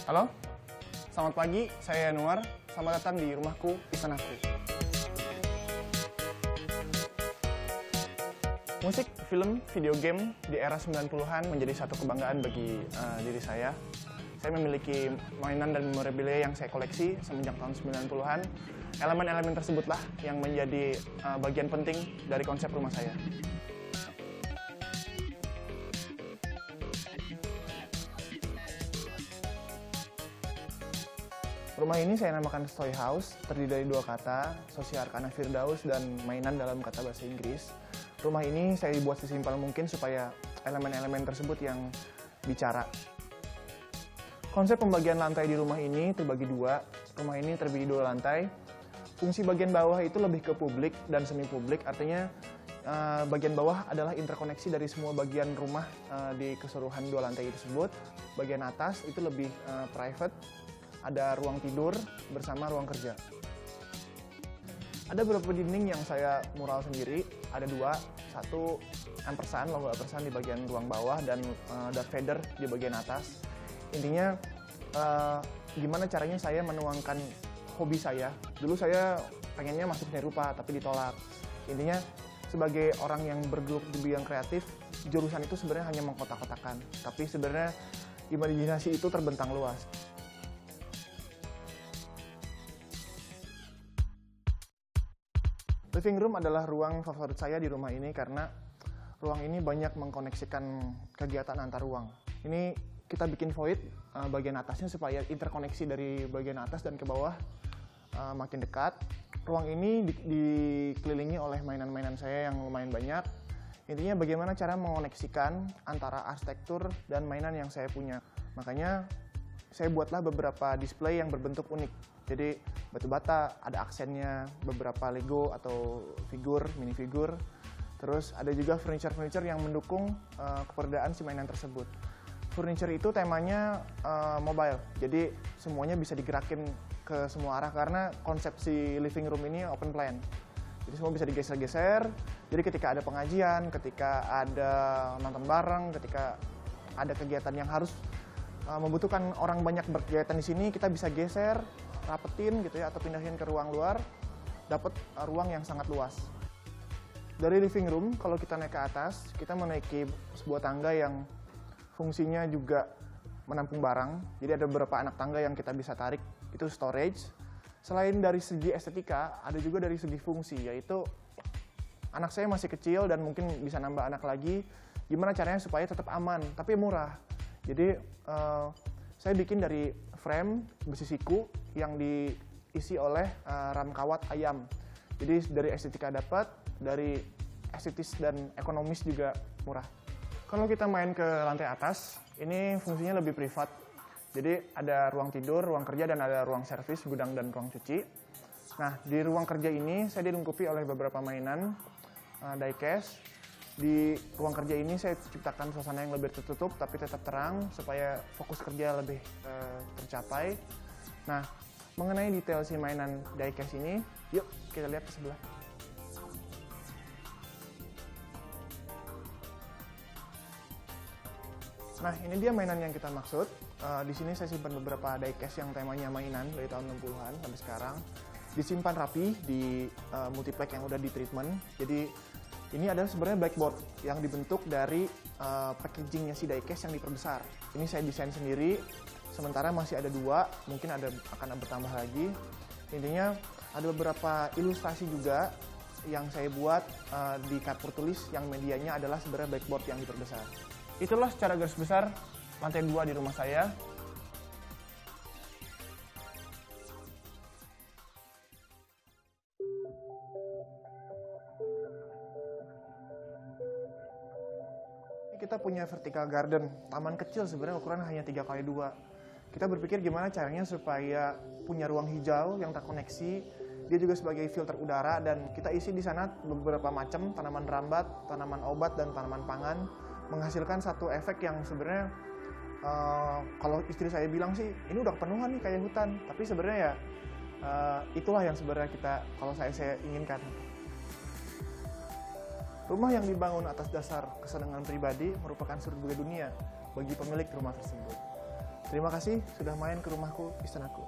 Halo, selamat pagi, saya Yanuar. Selamat datang di rumahku, Istanaku. Musik, film, video game di era 90-an menjadi satu kebanggaan bagi diri saya. Saya memiliki mainan dan memorabilia yang saya koleksi semenjak tahun 90-an. Elemen-elemen tersebutlah yang menjadi bagian penting dari konsep rumah saya. Rumah ini saya namakan Toy House, terdiri dari dua kata, Sofia Arkana Firdaus dan mainan dalam kata bahasa Inggris. Rumah ini saya buat sesimpel mungkin supaya elemen-elemen tersebut yang bicara. Konsep pembagian lantai di rumah ini terbagi dua. Rumah ini terbagi dua lantai. Fungsi bagian bawah itu lebih ke publik dan semi publik, artinya bagian bawah adalah interkoneksi dari semua bagian rumah di keseluruhan dua lantai tersebut. Bagian atas itu lebih private. Ada ruang tidur bersama ruang kerja. Ada beberapa dinding yang saya mural sendiri, ada dua. Satu ampersand, logo ampersand di bagian ruang bawah dan Darth Vader di bagian atas. Intinya gimana caranya saya menuangkan hobi saya. Dulu saya pengennya masuk seni rupa tapi ditolak. Intinya sebagai orang yang bergelut di bidang kreatif, jurusan itu sebenarnya hanya mengkotak-kotakan. Tapi sebenarnya imajinasi itu terbentang luas. Living room adalah ruang favorit saya di rumah ini karena ruang ini banyak mengkoneksikan kegiatan antar ruang. Ini kita bikin void bagian atasnya supaya interkoneksi dari bagian atas dan ke bawah makin dekat. Ruang ini dikelilingi oleh mainan-mainan saya yang lumayan banyak. Intinya bagaimana cara mengoneksikan antara arsitektur dan mainan yang saya punya. Makanya saya buatlah beberapa display yang berbentuk unik. Jadi batu bata, ada aksennya, beberapa Lego atau figur, minifigur. Terus ada juga furniture-furniture yang mendukung keberadaan si mainan tersebut. Furniture itu temanya mobile, jadi semuanya bisa digerakin ke semua arah karena konsep si living room ini open plan. Jadi semua bisa digeser-geser, jadi ketika ada pengajian, ketika ada nonton bareng, ketika ada kegiatan yang harus membutuhkan orang banyak berkegiatan di sini, kita bisa geser, rapetin gitu ya, atau pindahin ke ruang luar, dapat ruang yang sangat luas. Dari living room, kalau kita naik ke atas, kita menaiki sebuah tangga yang fungsinya juga menampung barang. Jadi ada beberapa anak tangga yang kita bisa tarik, itu storage. Selain dari segi estetika, ada juga dari segi fungsi, yaitu anak saya masih kecil dan mungkin bisa nambah anak lagi. Gimana caranya supaya tetap aman, tapi murah. Jadi saya bikin dari frame besi siku yang diisi oleh ram kawat ayam. Jadi dari estetika dapat, dari estetis dan ekonomis juga murah. Kalau kita main ke lantai atas, ini fungsinya lebih privat. Jadi ada ruang tidur, ruang kerja, dan ada ruang servis, gudang, dan ruang cuci. Nah, di ruang kerja ini saya dilengkapi oleh beberapa mainan diecast. Di ruang kerja ini saya ciptakan suasana yang lebih tertutup tapi tetap terang supaya fokus kerja lebih tercapai. Nah, mengenai detail si mainan diecast ini, yuk kita lihat ke sebelah. Nah, ini dia mainan yang kita maksud. Di sini saya simpan beberapa diecast yang temanya mainan dari tahun 60-an sampai sekarang. Disimpan rapi di multiplex yang udah di treatment. Jadi ini adalah sebenarnya blackboard yang dibentuk dari packagingnya si diecast yang diperbesar. Ini saya desain sendiri, sementara masih ada dua, mungkin akan bertambah lagi. Intinya ada beberapa ilustrasi juga yang saya buat di kapur tulis yang medianya adalah sebenarnya blackboard yang diperbesar. Itulah secara garis besar lantai 2 di rumah saya. Kita punya vertical garden, taman kecil sebenarnya ukuran hanya 3x2. Kita berpikir gimana caranya supaya punya ruang hijau yang terkoneksi, dia juga sebagai filter udara, dan kita isi di sana beberapa macam tanaman rambat, tanaman obat, dan tanaman pangan, menghasilkan satu efek yang sebenarnya kalau istri saya bilang sih ini udah kepenuhan nih kayak hutan, tapi sebenarnya ya itulah yang sebenarnya kalau saya inginkan. Rumah yang dibangun atas dasar kesenangan pribadi merupakan surga dunia bagi pemilik rumah tersebut. Terima kasih sudah main ke rumahku, istanaku.